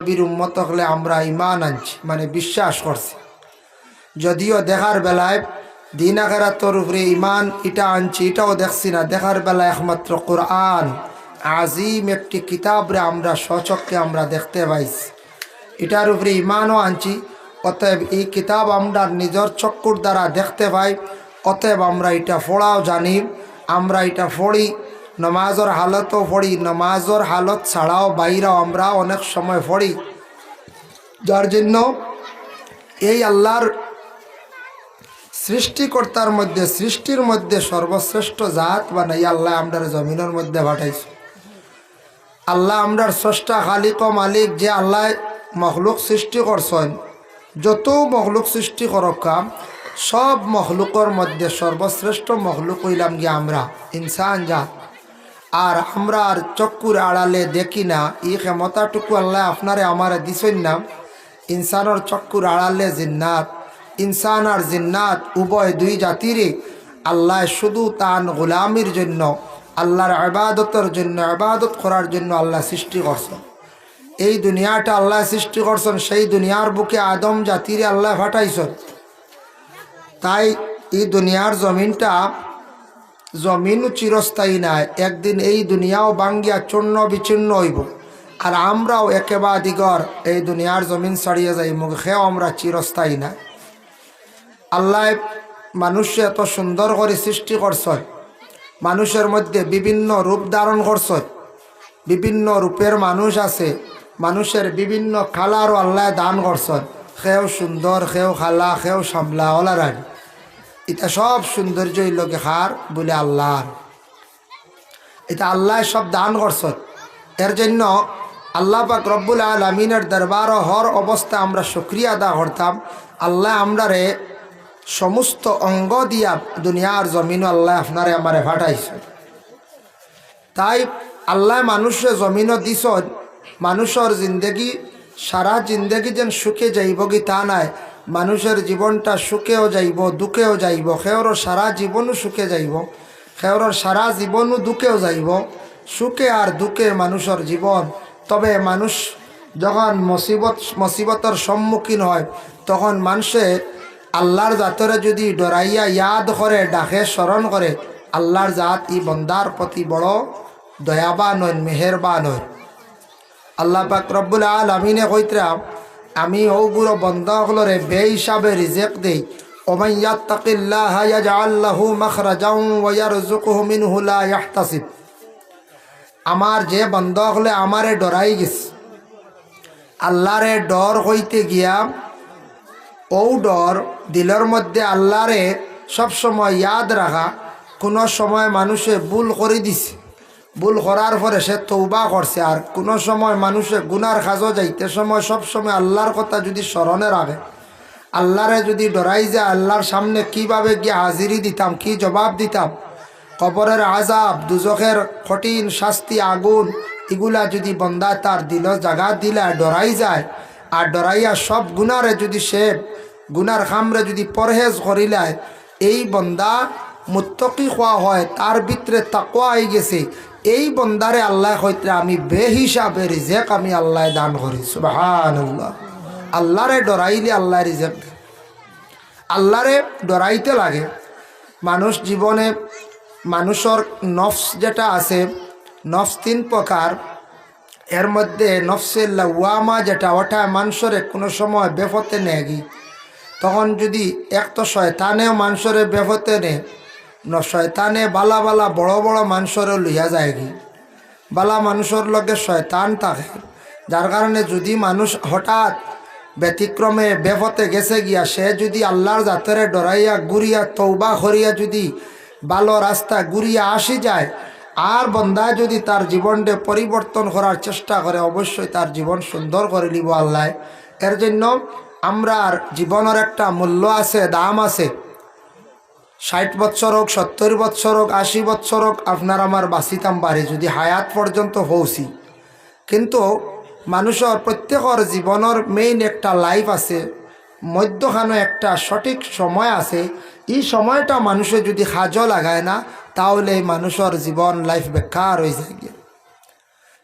নবীর উম্মত হলে আমরা ঈমান আনছি, মানে বিশ্বাস করছি। যদিও দেখার বেলায় দিন আখিরাতের উপরে ঈমান এটা আনছি, এটাও দেখছি না। দেখার বেলায় একমাত্র কোরআন আজিম একটি কিতাবরে আমরা স্বচক্ষে আমরা দেখতে পাইছি, এটার উপরে ঈমানও আনছি। অতএব এই কিতাব আমরা নিজের চক্ষুর দ্বারা দেখতে পাই, অতএব আমরা এটা পড়াও জানি। আমরা এটা পড়ি, নমাজের হালতও পড়ি, নমাজের হালত ছাড়াও বাইরেও আমরা অনেক সময় পড়ি। যার জন্য এই আল্লাহর সৃষ্টিকর্তার মধ্যে, সৃষ্টির মধ্যে সর্বশ্রেষ্ঠ জাত বানাই আল্লাহ আমরার জমিনের মধ্যে পাঠাইছে। আল্লাহ আমরার স্রষ্টা, খালিক ও মালিক, যে আল্লাহ মখলুক সৃষ্টি করছেন, যত মখলুক সৃষ্টি করকা সব মখলুকের মধ্যে সর্বশ্রেষ্ঠ মখলুক হইলাম গিয়ে আমরা ইনসান জাত। আর আমরা আর চক্ষুর আড়ালে দেখি না, এই ক্ষমতাটুকু আল্লাহ আপনারে আমারে দিছেন না। ইনসানের চক্ষুর আড়ালে জিন্নাত, ইনসান আর জিন্নাত উভয় দুই জাতিরই আল্লাহ শুধু তান গোলামির জন্য, আল্লাহর ইবাদতের জন্য, ইবাদত করার জন্য আল্লাহ সৃষ্টি করছেন। এই দুনিয়াটা আল্লাহ সৃষ্টি করছেন, সেই দুনিয়ার বুকে আদম জাতিরে আল্লাহ ফাটাইছেন। তাই এই দুনিয়ার জমিনও চিরস্থায়ী নাই, একদিন এই দুনিয়াও বাঙ্গিয়া চূর্ণ বিচ্ছিন্ন হইব। আর আমরাও একেবারে দিগর এই দুনিয়ার জমিন ছাড়িয়ে যাই, মুখেও আমরা চিরস্থায়ী না। আল্লাহ মানুষে এত সুন্দর করে সৃষ্টি করছেন, মানুষের মধ্যে বিভিন্ন রূপ ধারণ করছেন, বিভিন্ন রূপের মানুষ আছে, মানুষের বিভিন্ন খালারও আল্লাহ দান করছেন। সেও সুন্দর, সেও খালা, সেও সামলা ওলারানি, এটা সব সৌন্দর্য লোকে হার বলে আল্লাহর, এটা আল্লাহ সব দান করছেন। এর জন্য আল্লাহ পাক রব্বুল আলামিনের দরবার হর অবস্থা আমরা শুকরিয়া আদা করতাম। আল্লাহ আমরারে সমস্ত অঙ্গ দিয়া দুনিয়ার জমিন আল্লাহ আপনারে আমারে ফাটাইছে। তাই আল্লাহ মানুষের জমিনও দিছ, মানুষের জিন্দগি সারা জিন্দগি যেন সুখে যাইব কি তা নাই। মানুষের জীবনটা সুখেও যাইব, দুঃখেও যাইব। সেওরও সারা জীবনও সুখে যাইব, সেওরর সারা জীবনও দুঃখেও যাইব। সুখে আর দুঃখে মানুষের জীবন। তবে মানুষ যখন মুসিবতের সম্মুখীন হয়, তখন মানুষে আল্লাহর জাতরে যদি ডরাইয়া ইয়াদ করে, ডাকে, স্মরণ করে, আল্লাহর জাত ই বন্দার প্রতি বড় দয়াবান হন, মেহেরবান হন। আল্লাহ পাক রব্বুল আলামিনে কইতরা, আমি ওগুলো বন্দাগুলোরে বে হিসাবে রিজেক দেই। ওমান ইয়াত্তাকিল্লাহা ইয়াজআল লাহু মাখরাজাও ওয়া ইয়ারযুকুহু মিনহু লা ইয়াহতাসিব। আমার যে বন্দাগুলো আমারে ডরাই গেছে, আল্লাহরে ডর হইতে গিয়া ও ডর দিলের মধ্যে আল্লাহরে সবসময় ইয়াদ রাখা। কোনো সময় মানুষে ভুল করে দিছে, ভুল করার পরে সে তৌবা করছে। আর কোনো সময় মানুষে গুনার কাজও যাইতে সময় সবসময় আল্লাহর কথা যদি স্মরণে রাখে, আল্লাহরে যদি ডরাই যায়, আল্লাহর সামনে কিভাবে গিয়ে হাজিরি দিতাম, কি জবাব দিতাম, কবরের আজাব, দুজখের কঠিন শাস্তি, আগুন, এগুলা যদি বন্দা তার দিল জাগা দিলে ডরাই যায়, আর ডরাইয়া সব গুনারে যদি সে গুনার খামরে যদি পরহেজ করিলায়, এই বন্দা মুত্তকি হওয়া হয়, তার ভিতরে তাকওয়া হয়ে গেছে। এই বন্দারে আল্লাহ কইতে, আমি বেহিসাবে রিজেক আমি আল্লাহ দান করি। সুবহানাল্লাহ। আল্লাহরে ডরাইলে আল্লাহ রিজেক দেয়। আল্লাহরে ডরাইতে লাগে। মানুষ জীবনে মানুষের নফস যেটা আছে, নফস তিন প্রকার। এর মধ্যে নফসে লাওয়ামা যেটা, ওটা মানুষের কোনো সময় বেফতে নেগি। তখন যদি এক তো শয়তানেও মানুষের বেফতে নে, শয়তানে বালা বালা বড় বড় মানুষেরও লইয়া যায়গি। বালা মানুষের লগে শয়তান থাকে, যার কারণে যদি মানুষ হঠাৎ ব্যতিক্রমে বেফতে গেছে গিয়া, সে যদি আল্লাহর জাতরে ডরাইয়া ঘুরিয়া তৌবা করিয়া যদি ভালো রাস্তা ঘুরিয়া আসি যায়, আর বন্দা যদি তার জীবনটা পরিবর্তন করার চেষ্টা করে, অবশ্যই তার জীবন সুন্দর করে নিব আল্লাহ। এর জন্য আমরার জীবনের একটা মূল্য আছে, দাম আছে। 60 বৎসর হোক, 70 বৎসর হোক, 80 বৎসর হোক, আপনার আমার বাঁচিতাম পারে যদি হায়াত পর্যন্ত পৌঁছি। কিন্তু মানুষের প্রত্যেকের জীবনের মেইন একটা লাইফ আছে, মধ্যখানে একটা সঠিক সময় আছে। এই সময়টা মানুষে যদি কাজও লাগায় না, তাহলে মানুষের জীবন লাইফ বেকার হয়ে যায়।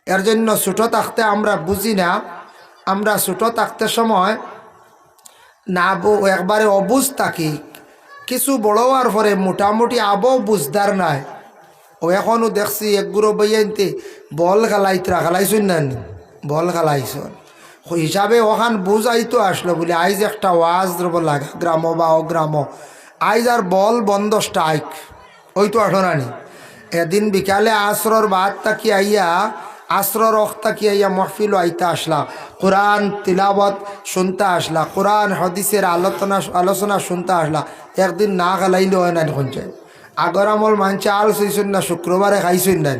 এর জন্য ছোটো থাকতে আমরা বুঝি না, আমরা ছোটো থাকতে সময় না একবারে অবুঝ থাকি, কিছু বড় হওয়ার পরে মোটামুটি আবও বুঝদার নাই। ও এখনও দেখছি একগুলো বইয়াইতে বল খেলাইছুন না, বল খেলাইছন হিসাবে ওখান বুঝাইতো আসলো বলে আইজ একটা ওয়াজ দ্রব লাগা গ্রাম বা অগ্রাম, আইজ আর বল বন্ধ স্ট্রাইক ওই তো আঠনানি। এদিন বিকালে আসরর বাদ তাকি আইয়া আসরর অখ তাকি আইয়া মহফিল আইতে আসলা, কোরআন তিলাবত শুনতে আসলা, কোরআন হদিসের আলোচনা শুনতে আসলা। একদিন না খেলাইলে হয় না এখন চাই। আগর আমল মানছে আল চইছুন না, শুক্রবারে খাইছুন না,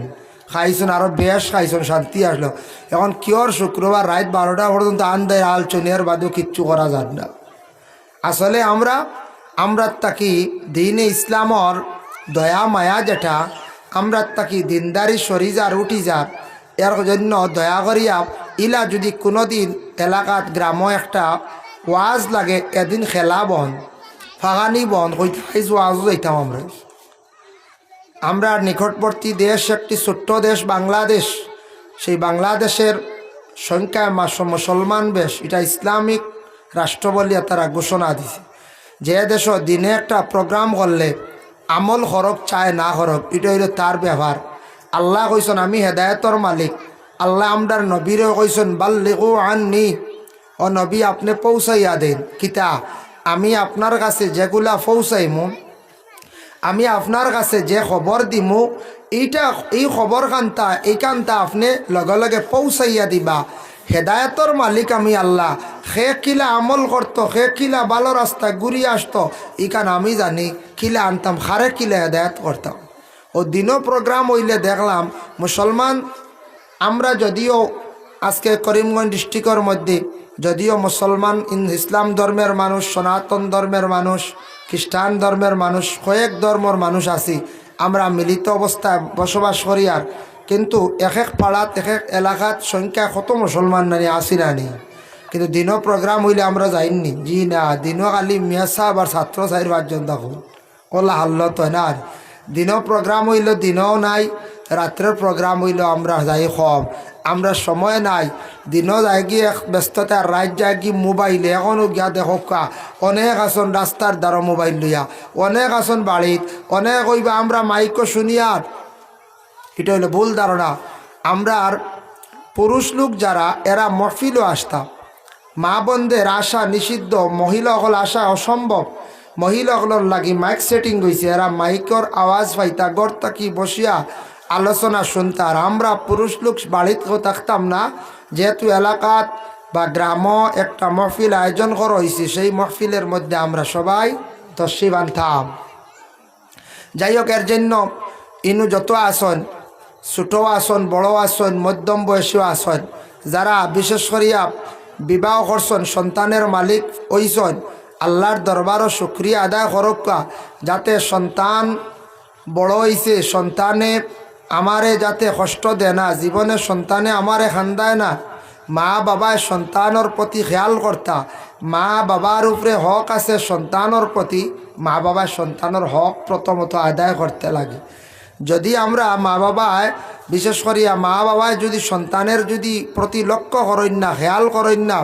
খাইছুন আরও বেশ খাইছুন, শান্তি আসলো। এখন কিয়র শুক্রবার রাত 12টা পর্যন্ত আন্দায় আল চনিয়ার বাদেও কিচ্ছু করা যান না। আসলে আমরা তাকি দিনে ইসলামর দয়া মায়া যেটা আমরা তাকি দিনদারি সরি যার উঠি যার, এর জন্য দয়া করিয়া ইলা যদি কোনো দিন এলাকাত গ্রামও একটা ওয়াজ লাগে, এদিন খেলা বন্ধ ফাগানি বন্ধ হইতে ওয়াজও যাইতাম। আমরা নিকটবর্তী দেশ একটি ছোট্ট দেশ বাংলাদেশ, সেই বাংলাদেশের সংখ্যায় মুসলমান বেশ, এটা ইসলামিক রাষ্ট্র বলিয়া তারা ঘোষণা দিছে। যে দেশ দিনে একটা প্রোগ্রাম করলে আমল হরক চায় না হরক, এটা হইল তার ব্যবহার। আল্লাহ কইসন আমি হেদায়তর মালিক। আল্লাহ আমরার নবীরেও কইসন বাল্লিগু আননি, ও নবী আপনি পৌঁছাইয়া দেন কিতা, আমি আপনার কাছে যেগুলা পৌঁছাইমু, আমি আপনার কাছে যে খবর দিমু এই খবর এইখানটা আপনি লগে লগে পৌঁছাইয়া দিবা। হেদায়তর মালিক আমি আল্লাহ। সে কিলা আমল করত, সে কিলা ভালো রাস্তায় ঘুরিয়ে আসতো, ইখান আমি জানি কিলা আনতাম, হারে কিলা হেদায়ত করতাম। ও দিনও প্রোগ্রাম হইলে দেখলাম মুসলমান আমরা যদিও আজকে করিমগঞ্জ ডিস্ট্রিক্টের মধ্যে যদিও মুসলমান ইসলাম ধর্মের মানুষ, সনাতন ধর্মের মানুষ, খ্রিস্টান ধর্মের মানুষ, কয়েক ধর্মের মানুষ আছি, আমরা মিলিত অবস্থায় বসবাস করি। আর কিন্তু এক এক পাড়াত এক এক এলাকাত সংখ্যা কত মুসলমান নানি আসি নানি, কিন্তু দিনও প্রোগ্রাম হইলে আমরা যাইনি। জি না, দিনও খালি মিয়া সাহেব আর ছাত্র সাহেব 5জন তখন কলা হাল্লত হয় না। আর দিনও প্রোগ্রাম হইল দিনও নাই, রাত্রের প্রোগ্রাম হইল আমরা যাই কম, আমরা সময় নাই। দিনও যাই গিয়ে ব্যস্ততা, রাত যাই গিয়ে মোবাইলে। এখনও গিয়া দেখো অনেক আসন রাস্তার দ্বারা মোবাইল লইয়া, অনেক আসন বাড়িত, অনেক হইবা আমরা মাইকও শুনিয়ার। এটা হইলো ভুল ধারণা। আমরা আর পুরুষ লোক যারা এরা মহফিলও আসতাম, মা বোনদের আসা নিষিদ্ধ, মহিলাসকল আসা অসম্ভব। মহিলাসকলের লাগি মাইক সেটিং হয়েছে, এরা মাইকর আওয়াজ পাইতা গড় তাকি বসিয়া আলোচনা শুনতা। আর আমরা পুরুষ লোক বাড়িতেও থাকতাম না, যেহেতু এলাকাত বা গ্রাম একটা মহফিল আয়োজন করা হয়েছে, সেই মহফিলের মধ্যে আমরা সবাই তশরিফ আনতাম। যাই হোক, এর জন্য ইনু যত আসন, ছোটো আসন, বড় আসন, মধ্যম বয়সীয় আসন, যারা বিশেষ করিয়া বিবাহ করছেন, সন্তানের মালিক হইছেন, আল্লাহর দরবারও শুক্রিয়া আদায় করক্কা, যাতে সন্তান বড় হইছে, সন্তানে আমারে যাতে কষ্ট দেয় না, জীবনে সন্তানে আমারে খান্দায় না। মা বাবায় সন্তানের প্রতি খেয়াল করতা, মা বাবার উপরে হক আছে সন্তানের প্রতি, মা বাবার সন্তানের হক প্রথমত আদায় করতে লাগে। যদি আমরা মা বাবায় বিশেষ করিয়া মা বাবায় যদি সন্তানের যদি প্রতি লক্ষ্য করেন না, খেয়াল করেন না,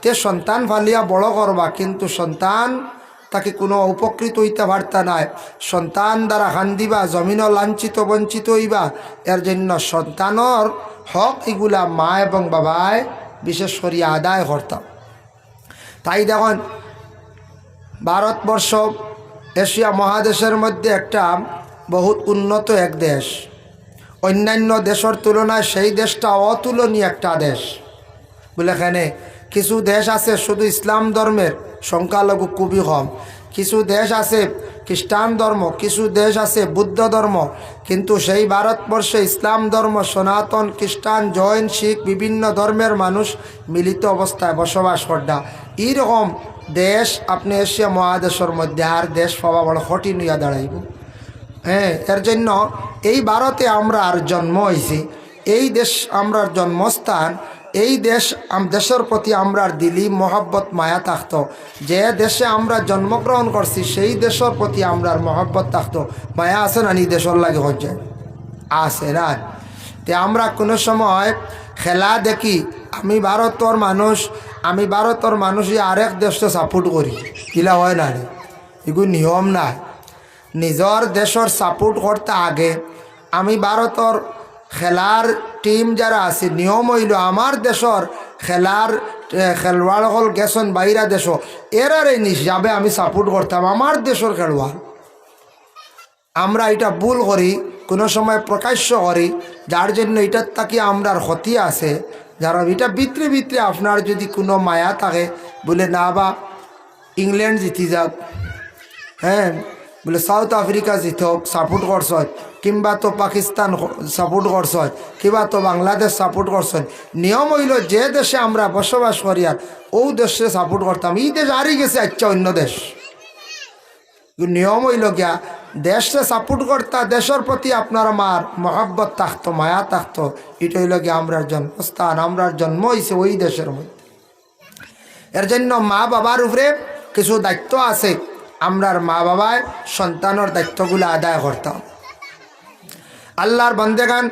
তে সন্তান ফালিয়া বড় করবা, কিন্তু সন্তান তাকে কোনো উপকৃত হইতে পারতা নাই। সন্তান দ্বারা খান্দিবা, জমিনও লাঞ্ছিত বঞ্চিত হইবা। এর জন্য সন্তানর হক এগুলা মা এবং বাবায় বিশেষ করিয়া আদায় করতাম। তাই দেখুন, ভারতবর্ষ এশিয়া মহাদেশের মধ্যে একটা বহুত উন্নত এক দেশ। অন্যান্য দেশের তুলনায় সেই দেশটা অতুলনীয় একটা দেশ। বলে এখানে কিছু দেশ আছে শুধু ইসলাম ধর্মের, সংখ্যালঘু খুবই কম। কিছু দেশ আছে খ্রিস্টান ধর্ম, কিছু দেশ আছে বুদ্ধ ধর্ম, কিন্তু সেই ভারতবর্ষে ইসলাম ধর্ম, সনাতন, খ্রিস্টান, জৈন, শিখ বিভিন্ন ধর্মের মানুষ মিলিত অবস্থায় বসবাস করডা। এইরকম দেশ আপনি এশিয়া মহাদেশের মধ্যে আর দেশ পাওয়া বড় কঠিন হইয়া দাঁড়াইব। হ্যাঁ, এর জন্য এই ভারতে আমরা আর জন্ম হয়েছি, এই দেশ আমরার জন্মস্থান। এই দেশের প্রতি আমরার দিলি মহব্বত মায়া থাকতো। যে দেশে আমরা জন্মগ্রহণ করছি সেই দেশের প্রতি আমরার মহব্বত থাকতো। মায়া আছে না নি দেশের লাগে হচ্ছে আছে না? তে আমরা কোনো সময় খেলা দেখি আমি ভারতর মানুষই আরেক দেশকে সাপোর্ট করি, কিলা হয় না রে, এগুলো নিয়ম না। নিজের দেশের সাপোর্ট করতে আগে আমি ভারতর খেলার টিম যারা আছে নিয়ম হইল আমার দেশের খেলোয়াড় হল গেছেন বাইরা দেশ, এরার এই হিসাবে আমি সাপোর্ট করতাম আমার দেশের খেলোয়াড়। আমরা এটা ভুল করি, কোনো সময় প্রকাশ্য করি, যার জন্য এটার তাকে আমরার ক্ষতি আছে। যারা এটা ভিতরে ভিতরে আপনার যদি কোনো মায়া থাকে, বলে না বা ইংল্যান্ড জিতি যাক, হ্যাঁ বলে সাউথ আফ্রিকা জিতক সাপোর্ট করছ, কিংবা তো পাকিস্তান সাপোর্ট করছ, কিংবা তো বাংলাদেশ সাপোর্ট করছ। নিয়ম হইল যে দেশে আমরা বসবাস করি আর ও দেশে সাপোর্ট করতাম। এই দেশ হারিয়ে গেছে, আচ্ছা অন্য দেশ। নিয়ম হইল গিয়া দেশে সাপোর্ট করতা, দেশের প্রতি আপনার আমার মহব্বত থাকতো, মায়া থাকতো। এটা হইল গিয়া আমরার জন্মস্থান, আমরার জন্ম হয়েছে ওই দেশের মধ্যে। এর জন্য মা বাবার উপরে কিছু দায়িত্ব আছে, আমরার মা বাবায় সন্তানের দায়িত্বগুলো আদায় করতাম। আল্লাহর বন্দেগান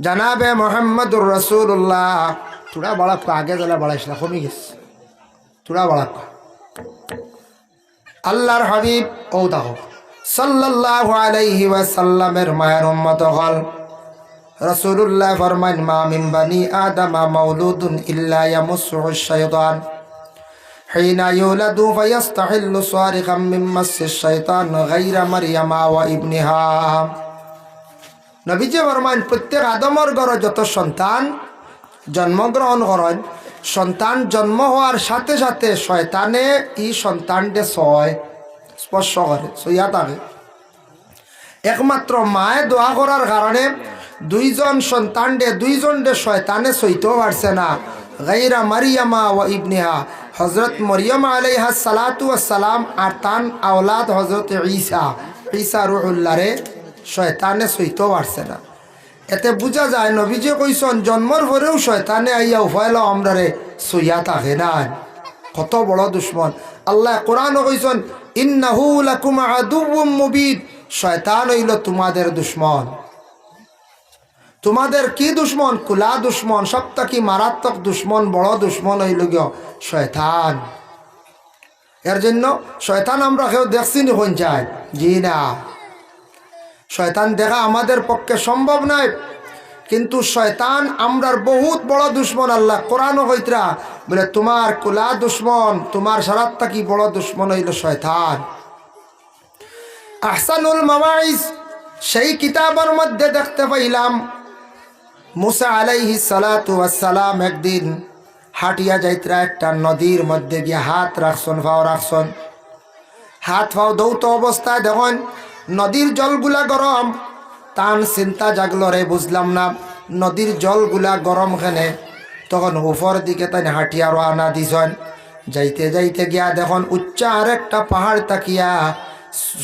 জানাবে মোহাম্মদুর রসুল্লাহ, তোরা বাড়াক আগে জ্বালা বাড়াইস না, কমে গেছে, তোরা বাড়াক। আল্লাহর হাবিব ও দেখো সাল্লাল্লাহু আলাইহি ওয়াসাল্লামের মায়ের উম্মত হল রাসূলুল্লাহ ফরমান, মা মিন বানি আদম মাউলুদুন ইল্লা ইয়ামুসসুহু শাইতান হিনা ইউলাদু ফায়াস্তাহিল্লু সারিখাম মিন মাসসিশ শাইতান গায়রা মারইয়ামা ওয়া ইবনিহা। নবীজি ফরমান, প্রত্যেক আদমের ঘরে যত সন্তান জন্মগ্রহণ করেন, সন্তান জন্ম হওয়ার সাথে সাথে শয়তানে এই সন্তানটে স্পর্শ করে, সইয়া থাকে। একমাত্র মায়ে দোয়া করার কারণে দুইজন শয়তানে সইতেও পারছে না। গায়রা মারিয়ামা ওয়া ইবনিহা, হজরত মরিয়ম আলাইহিস সালাতু ওয়াস সালাম আর তান আওলাদ হজরত ঈসা রুহুল্লাহরে শয়তানে সইতেও পারছে না। এতে বোঝা যায় নবীজি কইছেন জন্মর পরেও শয়তানে আইয়া উফাইল আমরারে সইয়া থাকে না। কত বড় দুশ্মন। আল্লাহ কোরআনও কইছেন, ইন্নাহু লাকুম আদুউম মুবিন, শয়তান হইল তোমাদের দুশ্মন। তোমাদের কি দুশ্মন? কুলা দুশ্মন, সবথেকে মারাত্মক দুশ্মন, বড় দুশ্মন হইল গিয়ে শয়তান। এর জন্য শয়তান আমরা কেউ দেখছি নি কোন যায়? জি না, শয়তান দেখা আমাদের পক্ষে সম্ভব নয়, কিন্তু শয়তান আমরার বহুত বড় দুশ্মন। আল্লাহ কোরআনও কইতরা বলে তোমার কুলা দুশ্মন, তোমার সারাত্তা কি বড় দুশ্মন হইল শয়তান। আহসানুল মাওয়াইজ সেই কিতাবের মধ্যে দেখতে পাইলাম মুসা আলাইহিস সালাতু ওয়াস সালাম একদিন হাটিয়া যাইতরা একটা নদীর মধ্যে গিয়ে হাত রাখছন, পাও রাখছন, হাত পাও দৌত অবস্থায় দেখুন নদীর জলগুলা গরম। তান চিন্তা জাগলো, রে বুঝলাম না নদীর জলগুলা গরম খেনে। তখন উপর দিকে তাই হাঁটিয়া রওনা দিছেন। যাইতে যাইতে গিয়া দেখুন উচ্চা আর একটা পাহাড় তাকিয়া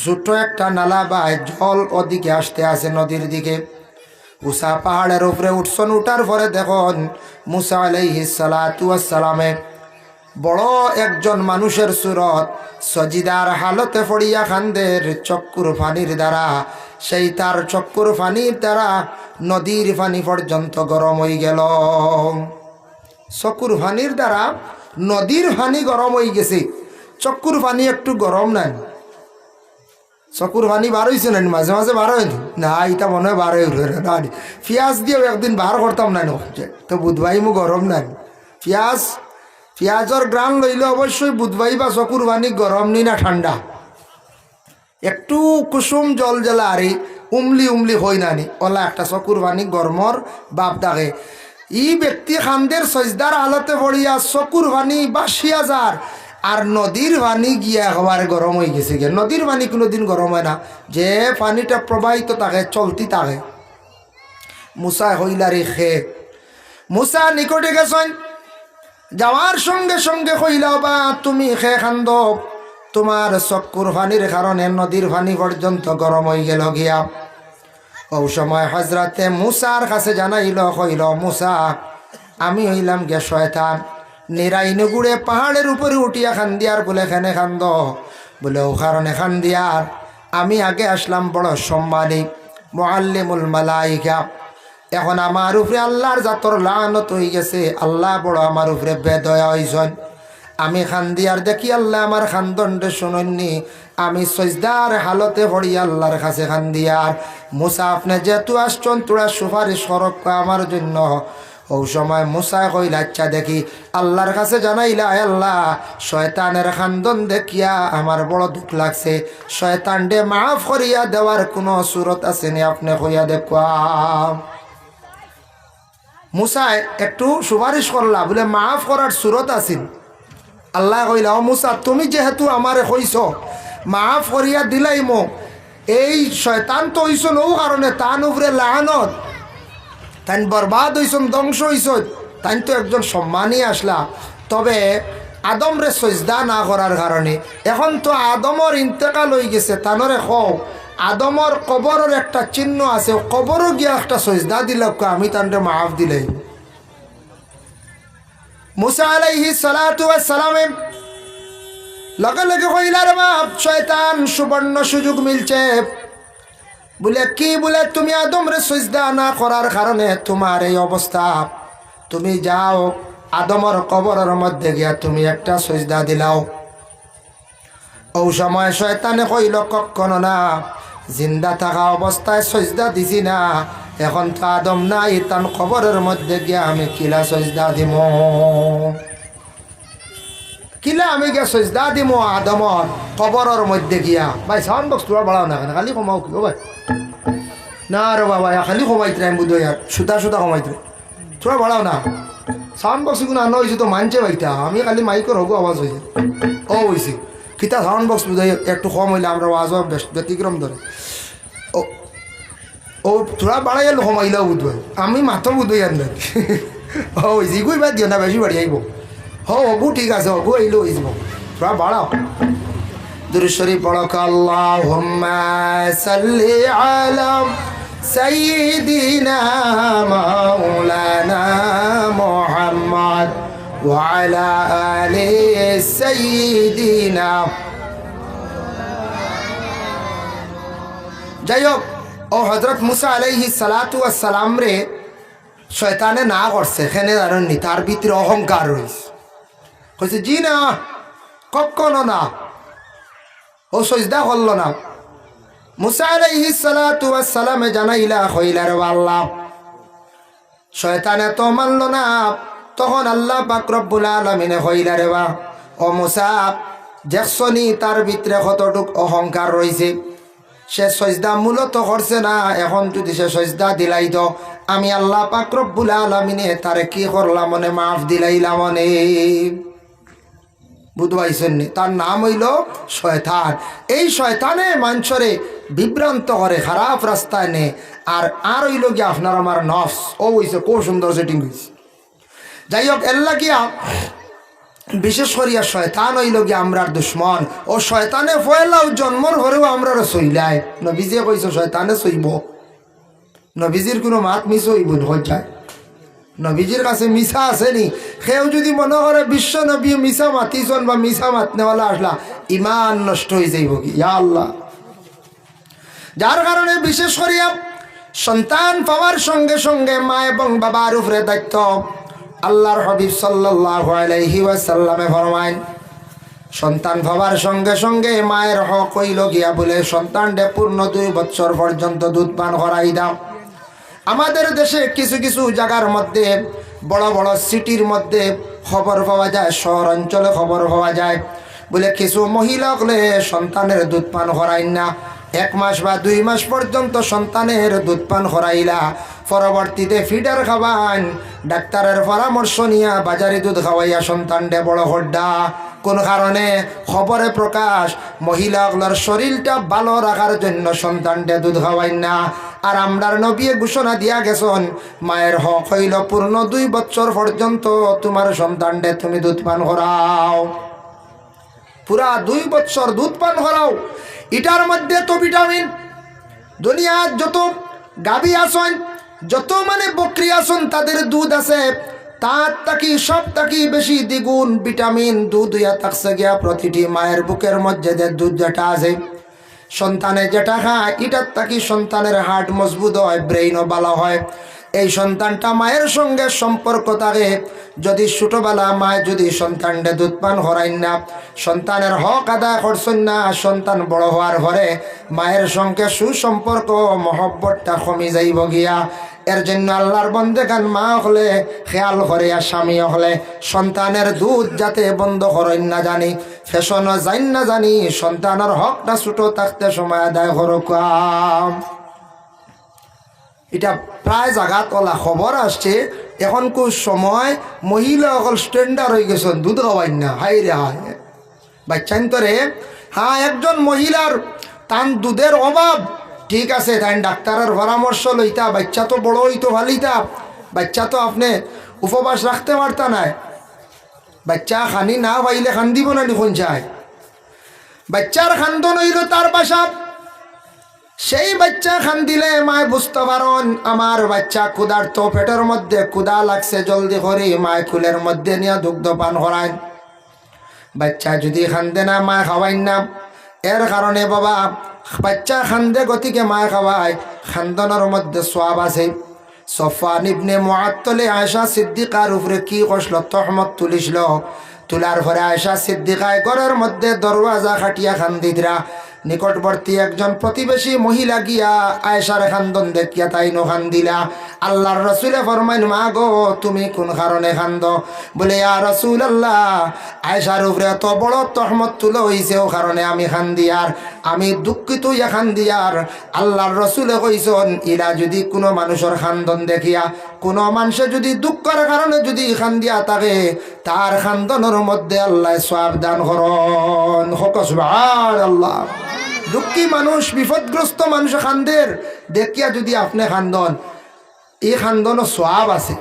ছোট একটা নালা বাই জল ওদিকে আসতে আছে নদীর দিকে। উষা পাহাড়ের উপরে উঠছন, উঠার পরে দেখুন মুসা আলাইহিস সালাতু ওয়াস সালামে বড় একজন মানুষের সুরত সজিদার হালতে পড়িয়া খান্দের চক্কুর পানির দ্বারা, সেই তার চক্কুর পানির দ্বারা নদীর পানি পর্যন্ত গরম হয়ে গেল। চক্কুর পানির দ্বারা নদীর পানি গরম হয়ে গেছে। চক্কুর পানি একটু গরম নাই, চকুর পানি বার হয়েছে না মাঝে মাঝে বার হয় না, এটা মনে হয় বার হয়ে না। পেঁয়াজ দিয়েও একদিন বার করতাম না, তো বুধবাই মু গরম নাই। পেঁয়াজের গ্রান লইলে অবশ্যই বুধবাই বা চকুর পানি গরম নি না ঠান্ডা, একটু কুসুম জল জ্বালা আরে উমলি উমলি হই নানি ওলা একটা চকুর পানি গরমর বাপ দাগে। ই ব্যক্তি খান্দের সজদার হালতে পড়িয়া চকুর পানি বাসিয়া যার, আর নদীর পানি গিয়া একেবারে গরম হয়ে গেছে। গিয়ে নদীর পানি কোনোদিন গরম হয় না, যে পানিটা প্রবাহিত থাকে চলতি থাকে। মুসা হইলারে খে মুসা নিকটে গেছেন, যাওয়ার সঙ্গে সঙ্গে কইলা বা তুমি খে খান্দ, তোমার চক্কুর পানির কারণে নদীর পানি পর্যন্ত গরম হয়ে গেল গিয়া। ও সময় হজরতে মুসার কাছে জানাইল, কইল মুসা আমি হইলাম গে শয়তান, নিরাইনগুড়ে পাহাড়ের উপরে উঠিয়া খান দিয়ার বলে খানে খান্দ, বলে ও কারণে খান দিয়ার আমি আগে আসলাম বড় সম্মানী মুআল্লিমুল মালাইকা, এখন আমার উপরে আল্লাহর জাতর লানত হয়ে গেছে। আল্লাহ বড় আমার উপরে বেদয়া হইছেন। আমি খান্দি আর দেখি আল্লাহ আমার খান্দনটা শুনননি। আমি সজদার হালতে পড়ি আল্লাহর কাছে খান্দি আর মুসা আপনি যেহেতু আসছেন তোরা সুপারিশ করক আমার জন্য। ও সময় মুসা কইল আচ্ছা দেখি আল্লাহর কাছে জানাইলা আল্লাহ শয়তানের খান্দন দেখিয়া আমার বড় দুঃখ লাগছে, শয়তান ডে মাফ করিয়া দেওয়ার কোনো সুরত আসেনি, আপনি কইয়া দেখুয়া। মুসায় একটু সুপারিশ করলা বলে মাফ করার সুরত আসিন। আল্লাহ কইলা ও মুসা তুমি যেহেতু আমারে কইছ মাফ করিয়া দিলাই মো, এই শয়তান তো হইছ নৌ কারণে তান উপরে লানত, তাই বরবাদ হইছন, ধ্বংস হইছ, তাই তো একজন সম্মানই আসলা। তবে আদমরে সজদা না করার কারণে এখন তো আদমর ইন্তেকাল হয়ে গেছে, তানরে কও আদমর কবরের একটা চিহ্ন আছে, কবরও গিয়া একটা সজদা দিল, আমি তানরে মাফ দিলাই। মুসা আলাইহিস সালাতু ওয়াস সালামে লগে লগে কইলার বাপ শয়তান সুবর্ণ সুযোগ মিলছে। বলে কি? বলে তুমি আদমরে সজদা না করার কারণে তোমার এই অবস্থা, তুমি যাও আদমর কবরের মধ্যে গিয়া তুমি একটা সজদা দিলাও। ও সময় শয়তানে কইল কখনো না, জিন্দা থাকা অবস্থায় সজদা দিছি না, এখন তো আদম নাই, তান কবরের মধ্যে গিয়া আমি কিলা সজদা দিম, কিলা আমি গিয়া সজদা দিম আদমর কবরের মধ্যে গিয়া। ভাই সাউন্ড বক্স তোরা বাড়াও না, খালি কমাও কি? ও ভাই না রে বাবা খালি কমাইতে আমি বুঝো ইয়ার সুতা সুতা কমাইতে, তোরা বাড়াও না। সাউন্ড বক্স কোনো আনা হয়েছে তো মানছে ভাইটা, আমি খালি মাইকের হবো আওয়াজ হয়েছে। ও হয়েছে কিতা সাউন্ড বক্স বুঝাই একটু কম হইলে আমরা আওয়াজ ব্যতিক্রম ধরে। ও ও তোরা বাড়াই এলো কমাইলেও বুধ ভাই, আমি মাথা বুধই আর নাকি। ও হয়েছে ইগুই বাদ দিও না, বেশি বাড়ি আইব। হবু ঠিক আছে, হবু আইলেও হয়েছিল, তোরা বাড়াও। দুরূদ শরীফ পড়ক আল্লাহুম্মা সাল্লি আলা সাইয়্যিদিনা মাওলানা মুহাম্মদ ওয়া আলা আলি সাইয়্যিদিনা। যাই হোক, ও হযরত মুসা আলাইহিস সালাতু ওয়াস সালাম রে শয়তানে না করছে, এখানে জানেননি তার ভিতরে অহংকার রয়েছে, কইছে জি না কখনো না, ও সজদা করল না। মুসা আলাইহিস সালাতু ওয়াস সালামে জানাইলা কইলা রে আল্লাহ শয়তানে তো মানল না। তখন আল্লাহ পাক রব্বুল আলামিনে কইলা রে বা ও মুসা দেখছনি তার ভিতরে কতটুক অহংকার রয়েছে, সে সজদা মূলত করছে না, এখন যদি সে সজদা দিলাই তো আমি আল্লাহ পাক রব্বুল আলামিনে তারে কি করলাম মনে মাফ দিলাইলাম মনে। বুঝবাইছেন? তার নাম হইল শয়তান। এই শয়তানে মানুষরে বিভ্রান্ত করে, খারাপ রাস্তায় নে। আর হইল গিয়া আপনার আমার নফস, ও হইছে খুব সুন্দর সেটিং হয়েছে। যাই হোক, এল্লা গিয়া বিশেষ করিয়া শয়তান হইল গিয়া আমরার দুশ্মন। ও শয়তানে ফয়লাও জন্মর ঘরেও আমরার সইলায়। নবীজিয়ে কইছে শয়তানে সইব, নবীজির কোনো মাত মিস হইব যায়, নবীজির কাছে মিশা আসেনি। সেও যদি মনে করে বিশ্ব নবী মিশা মাতিছন বা মিশা মাতনেওয়ালা আসলা, ইমান নষ্ট হয়ে যাইব কি? ইয়া আল্লাহ। যার কারণে বিশেষ করিয়া সন্তান পাওয়ার সঙ্গে সঙ্গে মা এবং বাবার উপরে দায়িত্ব। আল্লাহর হাবিব সাল্লাল্লাহু আলাইহি ওয়াসাল্লামে ফরমায় সন্তান পাওয়ার সঙ্গে সঙ্গে মায়ের হক হইল গিয়া বলে সন্তানকে পূর্ণ 2 বছর পর্যন্ত দুধ পান করাই দাও। আমাদের দেশে কিছু কিছু জায়গার মধ্যে বড় বড় সিটির মধ্যে খবর পাওয়া যায়, শহর অঞ্চলে খবর পাওয়া যায় বলে কিছু মহিলা হলে সন্তানের দুধ পান করাই না, 1 মাস বা 2 মাস পর্যন্ত সন্তানের দুধ পান করাইলা, পরবর্তীতে ফিডার খাওয়ান, ডাক্তারের পরামর্শ নিয়া বাজারে দুধ খাওয়াইয়া সন্তানটা বড় হড্ডা। কোন কারণে? খবরে প্রকাশ মহিলাগুলোর শরীরটা ভালো রাখার জন্য সন্তানটা দুধ খাওয়াই না। আর আমরার নবী ঘোষণা দিয়া গেছেন মায়ের হক হইল পূর্ণ 2 বছর পর্যন্ত তোমার সন্তানটা তুমি দুধ পান করাও, পুরা 2 বছর দুধ পান করাও। এটার মধ্যে তো ভিটামিন, দুনিয়ার যত গাভী আসন, যত মানে বকরি আসন তাদের দুধ আছে, তার তাকি সব তাকি বেশি দ্বিগুণ ভিটামিন দুধ হইয়া থাকছে গিয়া প্রতিটি মায়ের বুকের মধ্যে যে দুধ যেটা আছে সন্তানে যেটা খায় এটার তাকি সন্তানের হার্ট মজবুত হয়, ব্রেইনও ভালো হয়। এই সন্তানটা মায়ের সঙ্গে সম্পর্ক থাকে। যদি ছোটবেলা মায় যদি সন্তানটা দুধ পান করাইন না, সন্তানের হক আদায় করছেন না, সন্তান বড় হওয়ার পরে মায়ের সঙ্গে সুসম্পর্ক মহব্বতটা কমে যাইব গিয়া। এর জন্য আল্লাহর বন্দেগান মা হলে খেয়াল করে, আর স্বামী হলে সন্তানের দুধ যাতে বন্ধ করেন না জানি, ফ্যাশনও যাইন না জানি, সন্তানের হকটা ছোট থাকতে সময় আদায় করুক। এটা প্রায় জায়গাত ওলা খবর আসছে, এখন কোন সময় মহিলা অকল স্ট্যান্ডার্ড হয়ে গেছেন দুধ খাওয়াইন না। হাই রে হাই বাচ্চান্তরে, হ্যাঁ একজন মহিলার তান দুধের অভাব, ঠিক আছে, তাই ডাক্তারের পরামর্শ লইতা, বাচ্চা তো বড় হইতো ভালিতা, বাচ্চা তো আপনি উপবাস রাখতে পারতা নাই, বাচ্চা খানি না পাইলে খান দিব না নিখন চায়, বাচ্চার খান্দন হইল তার বাসা, সেই বাচ্চা খান দিলে মায় বুঝতে পারন আমার বাচ্চা ক্ষুধার্ত, পেটের মধ্যে ক্ষুধা লাগছে, জলদি করে মায় কুলের মধ্যে নিয়ে দুগ্ধ পান করায়। বাচ্চা যদি খান্দে না মায় খাওয়াইন না, এর কারণে বাবা বাচ্চা খান্দে গতিকে মায় খাওয়ায়, খান্দনের মধ্যে সোয়াব আছে। সফওয়ান ইবনে মুআত্তলে আয়েশা সিদ্দিকার উপরে কি কষল, তহমত তুলিসল, তুলার পরে আয়েশা সিদ্দিকায় ঘরের মধ্যে দরওয়াজা খাটিয়া খান্দিতরা। নিকটবর্তী একজন প্রতিবেশী মহিলা গিয়া আয়েশার খান্দন দেখিয়া তাই নো খান্দিলা। আল্লাহর রসুলে ফরমাইন, মা গো তুমি কোন কারণে খান্দ? বলে ইয়া রাসূলুল্লাহ, আয়েশার উপরে এত বড় তহমত তুলে হইছে, ও কারণে আমি খান্দিয়ার, আমি দুঃখিত ইয়া খান্দিয়ার। আল্লাহর রসুলে কইছেন, ইলা যদি কোনো মানুষের খান্দন দেখিয়া কোনো মানুষে যদি দুঃখের কারণে যদি খান্দিয়া থাকে, তার খান্দনের মধ্যে আল্লাহ সওয়াব দান করন। হোক সুবহানাল্লাহ। দুঃখী মানুষ, বিপদগ্রস্ত মানুষ খান্দের দেখিয়া যদি আপনি খান্দন, এই খান্দনও সওয়াব আছে।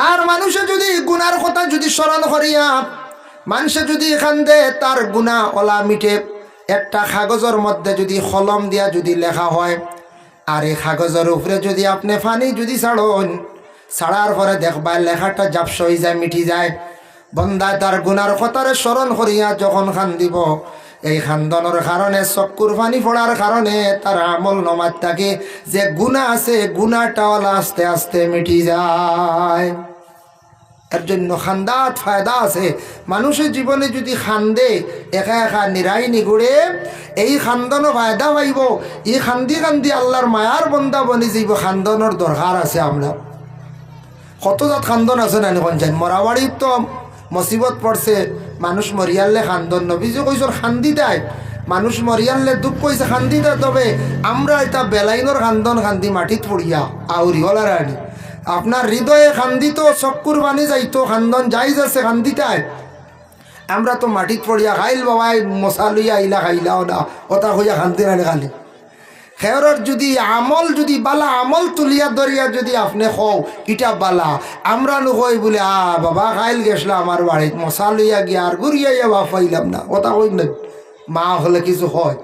আর মানুষে যদি গুনার কথা যদি স্মরণ করিয়া মানুষে যদি খান্দে, তার গুনাহ ওলা মিটে। একটা কাগজের মধ্যে যদি কলম দিয়া যদি লেখা হয়, আর এই কাগজের উপরে যদি আপনি পানি যদি ছাড়ন, ছাড়ার পরে দেখবা লেখাটা জাপস হয়ে যায়, মিটি যায়। বন্দায় তার গুনার কথারে স্মরণ করিয়া যখন খান্দিব, এই খান্দনের কারণে চক্ষুর পানি পড়ার কারণে তার আমল নমাজ থাকে, যে গুনাহ আছে গুনাহটাওয়ালা আস্তে আস্তে মিটি যায়। এর জন্য খান্দাত ফায়দা আছে। মানুষের জীবনে যদি খান্দে একা একা নিরাই নিগুড়ে, এই খান্দনও ফায়দা পাইব। এই খান্দি খান্দি আল্লাহর মায়ার বন্দা বনি যাইব। খান্দনের দরকার আছে। আমরা কত জাত খান্দন আছে না পঞ্চায়েত মরাবাড়ির তো মুসিবত পড়ছে, মানুষ মরিয়ালে খান্দন, নবীজি কইসর খান্দি দেয়, মানুষ মরিয়ালে দুঃখ কইছে খান্দি দেয়। তবে আমরা এটা বেলাইনের খান্দন খান্দি মাটিত পড়িয়া আউরি হলার আনি, আপনার হৃদয়ে খান্দিত চক্কুর বানি যাইতো, খান্দন যাইজ আছে খান্দিটায়। আমরা তো মাটিত পড়িয়া খাইল বাবাই মশা লইয়া আইলা খাইলাও না, ওটা হইয়া খান্দি রানি খালি। খেয়রর যদি আমল যদি বালা আমল তুলিয়া ধরিয়া যদি আপনি কও ইটা বালা, আমরা নকই বলে বাবা খাইল গেছলা আমার বাড়িত মশা লইয়া গিয়া আর ঘুরিয়া বা পাইলাম না, ওটা কই না। মা হলে কিছু হয়,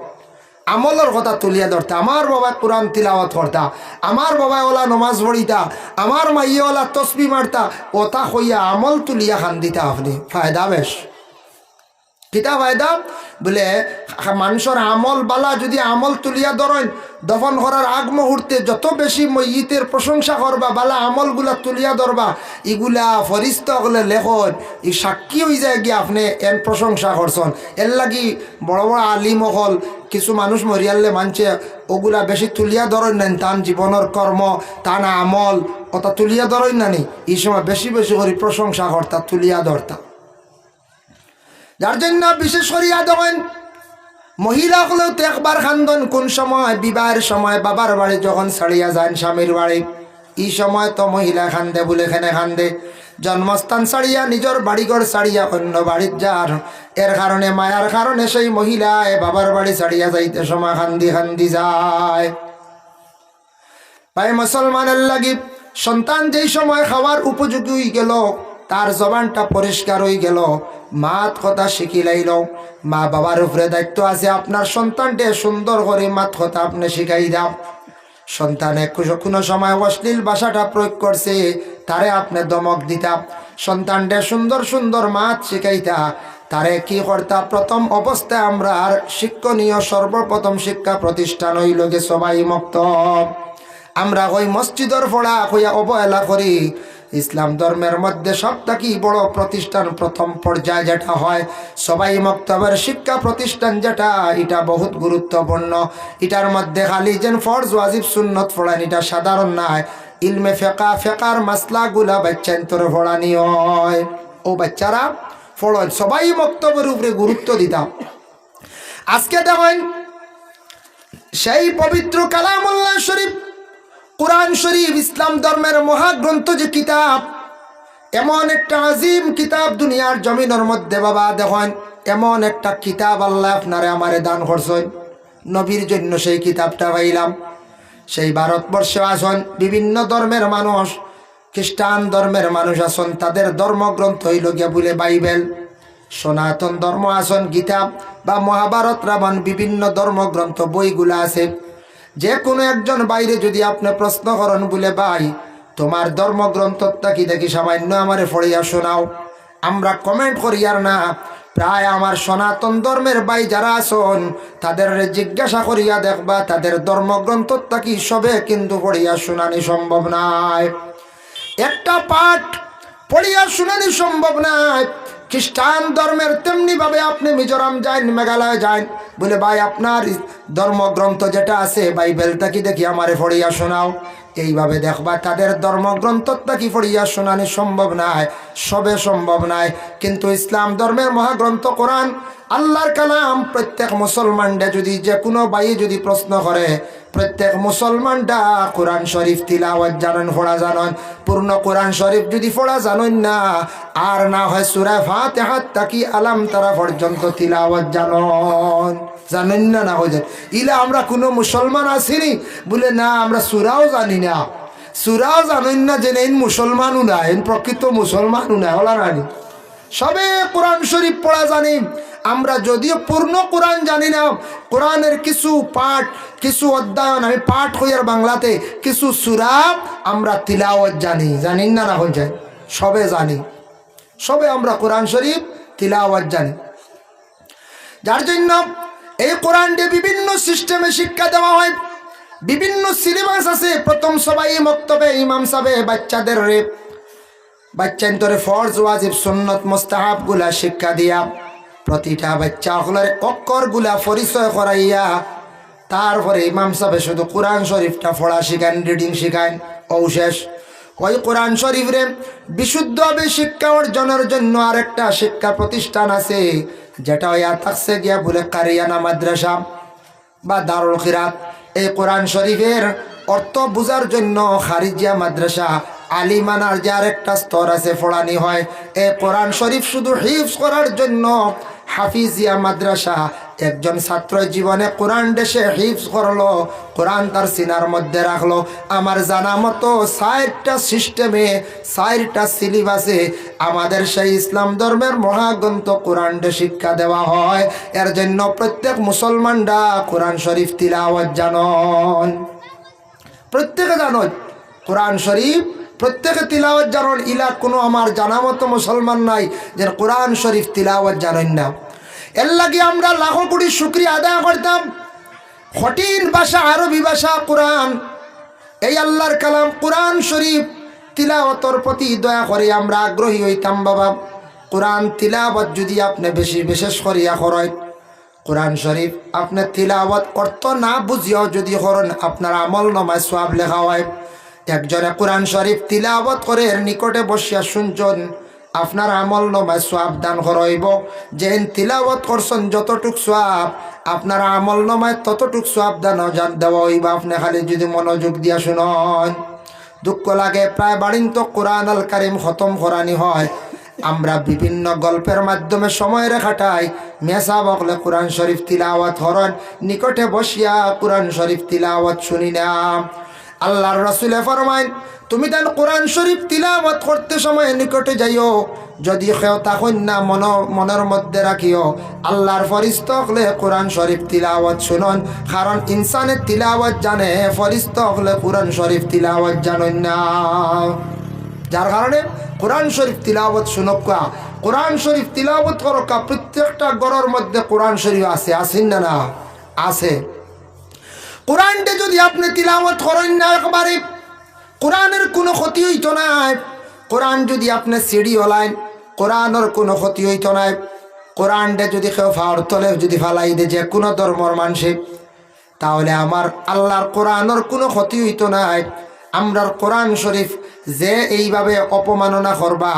আমলের কথা তুলিয়া ধরতা। আমার বাবা কোরআন তিলাওয়াত করতা, আমার বাবা ওলা নমাজ পড়িতা, আমার মাইয়া ওলা তসবি মারতা, ওটা হইয়া আমল তুলিয়া খান দিতা। আপনি ফায়দা বেশ কিতা ফায়দা বলে, মানুষের আমল বালা যদি আমল তুলিয়া ধরেন, দফন করার আগ মুহূর্তে যত বেশি মইয়িতের প্রশংসা করবা, বালা আমলগুলা তুলিয়া ধরবা, এগুলা ফরিস্তা হলে লেখন ই সাক্ষী হয়ে যায় গিয়ে আপনি এর প্রশংসা করছেন। এর লাগি বড় বড় আলিম হল কিছু মানুষ মরিয়ালে মানছে ওগুলা বেশি তুলিয়া ধরেন নেন, তান জীবনের কর্ম তান আমল ওটা তুলিয়া ধরেন না নি, এই সময় বেশি বেশি করে প্রশংসা করতা, তুলিয়া ধরতা। যার জন্য বিশেষ করিয়া দেখেন মহিলা হলেও তো একবার খান্দন কোন সময়, বিবাহের সময়, বাবার বাড়ি যখন ছাড়িয়া যান স্বামীর বাড়ি, এই সময় তো মহিলা খান্দে বলে এখানে খান্দে। জন্মস্থান ছাড়িয়া নিজের বাড়িঘর ছাড়িয়া অন্য বাড়ির যার, এর কারণে মায়ার কারণে সেই মহিলা বাবার বাড়ি ছাড়িয়া যাইতে সময় খান্দি খান্দি যায়। ভাই মুসলমানের লাগি সন্তান যেই সময় খাওয়ার উপযোগী হয়ে গেল, তার জবানটা পরিষ্কার হয়ে গেল, মাত কথা শিখি লাইল, মা বাবার উপরে দায়িত্ব আছে আপনার সন্তানকে সুন্দর করে মাত কথা আপনি শিখাই দাও। সন্তানে কোনো সময় অশ্লীল ভাষাটা প্রয়োগ করছে, তারে আপনি দমক দিতা। সন্তানকে সুন্দর সুন্দর মাত শিখাইতা, তারে কি করতা? প্রথম অবস্থায় আমরা আর শিক্ষণীয় সর্বপ্রথম শিক্ষা প্রতিষ্ঠান হইল গে সবাই মক্তব। আমরা ওই মসজিদের পড়া হইয়া অবহেলা করি। ইসলাম ধর্মের মধ্যে সবথেকে বড় প্রতিষ্ঠান প্রথম পর্যায়ে যেটা হয় সবাই মক্তবের শিক্ষা প্রতিষ্ঠান, যেটা এটা বহুত গুরুত্বপূর্ণ। এটার মধ্যে খালি যেন ফরজ ওয়াজিব সুন্নত পড়ান এটা সাধারণ নয়। ইলমে ফেকা, ফেকার মাসলাগুলা বাচ্চান তোর পড়ানি হয়। ও বাচ্চারা পড়েন, সবাই মক্তবের উপরে গুরুত্ব দিতাম। আজকে দেখেন সেই পবিত্র কালামুল্লাহ শরীফ, কোরআন শরীফ, ইসলাম ধর্মের মহাগ্রন্থ যে কিতাব, এমন একটা আজিম কিতাব দুনিয়ার জমিনের মধ্যে বাবা দেখেন এমন একটা কিতাব আল্লাহ আপনারে আমারে দান করছেন। নবীর জন্য সেই কিতাবটা পাইলাম। সেই ভারতবর্ষে আসন বিভিন্ন ধর্মের মানুষ, খ্রিস্টান ধর্মের মানুষ আসন, তাদের ধর্মগ্রন্থ হইল গিয়া বলে বাইবেল। সনাতন ধর্ম আসন গীতা বা মহাভারত রাবণ বিভিন্ন ধর্মগ্রন্থ বইগুলা আছে। যে কোনো একজন বাইরে যদি আপনি প্রশ্ন করেন বলে ভাই তোমার ধর্মগ্রন্থটা কি দেখি সামান্য আমারে পড়িয়া শোনাও, আমরা কমেন্ট করি আর না। প্রায় আমার সনাতন ধর্মের ভাই যারা আসন তাদের জিজ্ঞাসা করিয়া দেখবা তাদের ধর্মগ্রন্থটা কি সবে কিন্তু পড়িয়া শোনানি সম্ভব নয়। একটা পাঠ পড়িয়া শোনানি সম্ভব নয়। খ্রিস্টান ধর্মের তেমনি ভাবে আপনি মিজোরাম যান, মেঘালয় যান, বলে ভাই আপনার ধর্মগ্রন্থ যেটা আছে বাইবেলটা কি দেখি আমারে পড়িয়া শোনাও। এইভাবে দেখবা তাদের ধর্মগ্রন্থটা কি পড়িয়া শোনানি সম্ভব নয়, সবে সম্ভব নয়। কিন্তু ইসলাম ধর্মের মহাগ্রন্থ কোরআন আল্লাহর কালাম, প্রত্যেক মুসলমানরা যদি যে কোনো ভাই যদি প্রশ্ন করে, প্রত্যেক মুসলমানটা কোরআন শরীফ তিলাওয়াত জানেন, পড়া জানেন। পূর্ণ কোরআন শরীফ যদি পড়া জানেন না, আর না হয় সূরা ফাতিহা তাকি আলাম তারা পর্যন্ত তিলাওয়াত জানেন, জানেন না? না হয়ে যায় ইলা আমরা কোনো মুসলমান আসিনি বলে না আমরা সূরাও জানি না, সূরাও জানেন না, যে এই মুসলমানও না, এই প্রকৃত মুসলমানও না, ওলা রানি সবে কোরআন শরীফ পড়া জানি। আমরা যদিও পূর্ণ কোরআন জানি না, কোরআনের কিছু পাঠ, কিছু অধ্যয়ন আমি পাঠ হইয়ার বাংলাতে, কিছু সূরা আমরা তিলাওয়াত জানি, জানিন না? না হয়ে যায় সবে জানি, সবে আমরা কোরআন শরীফ তিলাওয়াত জানি। যার জন্য এই কোরআনকে বিভিন্ন সিস্টেমে শিক্ষা দেওয়া হয়, বিভিন্ন সিলেবাস আছে। প্রথম সবাই মক্তবে ইমাম সাহেব বাচ্চাদের বাচ্চান্তরে ফরজ ওয়াজিব সুন্নত মুস্তাহাব গুলা শিক্ষা দিয়া প্রতিটা বাচ্চা হলের অক্ষর গুলা পরিচয় করাইয়া তারপরে ইমাম সাহেব শুধু কোরআন শরীফটা পড়া শিখান, রিডিং শিখান। শেষ ওই কোরআন শরীফরে বিশুদ্ধভাবে শিক্ষা অর্জনের জন্য আরেকটা শিক্ষা প্রতিষ্ঠান আছে, যেটা হইয়া থাকছে গিয়া বলে কারিয়ানা মাদ্রাসা বা দারুল খিরাত। এই কোরআন শরীফের অর্থ বোঝার জন্য খারিজিয়া মাদ্রাসা, আলিমানার যে আরেকটা স্তর আছে পড়ানি হয়। এই কোরআন শরীফ শুধু হিফজ করার জন্য হাফিজিয়া মাদ্রাসা। একজন ছাত্র জীবনে কোরআন দেশে হিফজ করলো, কোরআন তার সিনার মধ্যে রাখলো। আমার জানা মতো 4টা সিস্টেমে 4টা সিলেবাসে আমাদের সেই ইসলাম ধর্মের মহাগ্রন্থ কোরআনটা শিক্ষা দেওয়া হয়। এর জন্য প্রত্যেক মুসলমানরা কোরআন শরীফ তিলাওয়াত জানন, প্রত্যেকে জানন কোরআন শরীফ, প্রত্যেকে তিলাওয়াত জানন। ইলা কোনো আমার জানা মতো মুসলমান নাই যে কোরআন শরীফ তিলাওয়াত জানেন না। এর লাগে আমরা লাখো কোটি শুকরিয়া আদায় করতাম। কঠিন ভাষা, আরবি ভাষা কোরআন, এই আল্লাহর কালাম কোরআন শরীফ তিলাওয়াতর প্রতি দয়া করে আমরা আগ্রহী হইতাম। বাবা কোরআন তিলাওয়াত যদি আপনি বেশি বিশেষ করিয়া করেন, কোরআন শরীফ আপনি তিলাওয়াত অর্থ না বুঝিয়াও যদি করেন, আপনার আমল নামায় সওয়াব লেখা হয়। একজনে কোরআন শরীফ তিলাওয়াত করে এর নিকটে বসিয়া শুনছেন, আপনার আমল নামায় সওয়াব দান করাইব। যে তিলাওয়াত করছেন যতটুক সওয়াব, আপনার আমল নামায় ততটুক সওয়াব দান দেওয়া হইব, আপনি খালি যদি মনোযোগ দিয়া শুনন। দুঃখ লাগে প্রায় বাড়িন তো কোরআন আল কারিম খতম করানি হয়, আমরা বিভিন্ন গল্পের মাধ্যমে সময় রেখাটাই। মেসা বকলে কোরআন শরীফ তিলাওয়াত হরন, নিকটে বসিয়া কোরআন শরীফ তিলাওয়াত শুনি না। আল্লাহর রাসূলে ফরমায় তুমি দেন কোরআন শরীফ তিলাওয়াত করতে সময় নিকটে যাইও, যদি কেউ তখন না মনের মধ্যে রাখিও আল্লাহর ফরিস্তা হলে কোরআন শরীফ তিলাওয়াত শুনুন। কারণ ইনসানের তিলাওয়াত জানে, ফরিস্তা হলে কোরআন শরীফ তিলাওয়াত জানেন না। যার কারণে কোরআন শরীফ তিলাওয়াত শুনকা, কোরআন শরীফ তিলাওয়াত করকা। প্রত্যেকটা ঘরের মধ্যে কোরআন শরীফ আছে, আসেন না? না আছে। কোরআনটা যদি আপনি তিলাওয়াত করেন না একবারে, কোরআনের কোনো ক্ষতি হইতো না। কোরআন যদি আপনি সিঁড়ি হলাইন, কোরআনের কোনো ক্ষতি হইতো না। কোরআনটা যদি কেউ ফাওয়ার তলে যদি ফালাই দে যে কোনো ধর্মর মানুষে, তাহলে আমার আল্লাহর কোরআনের কোনো ক্ষতি হইতো না। আমরার কোরআন শরীফ যে এইভাবে অপমাননা করবা,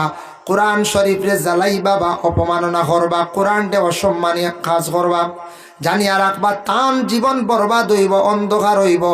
কোরআন শরীফরে জ্বালাইবা বা অপমাননা করবা, কোরআনটা অসম্মানীয় কাজ করবা, জানিয়া রাখবা তান জীবন বরবাদ হইব, অন্ধকার হইব।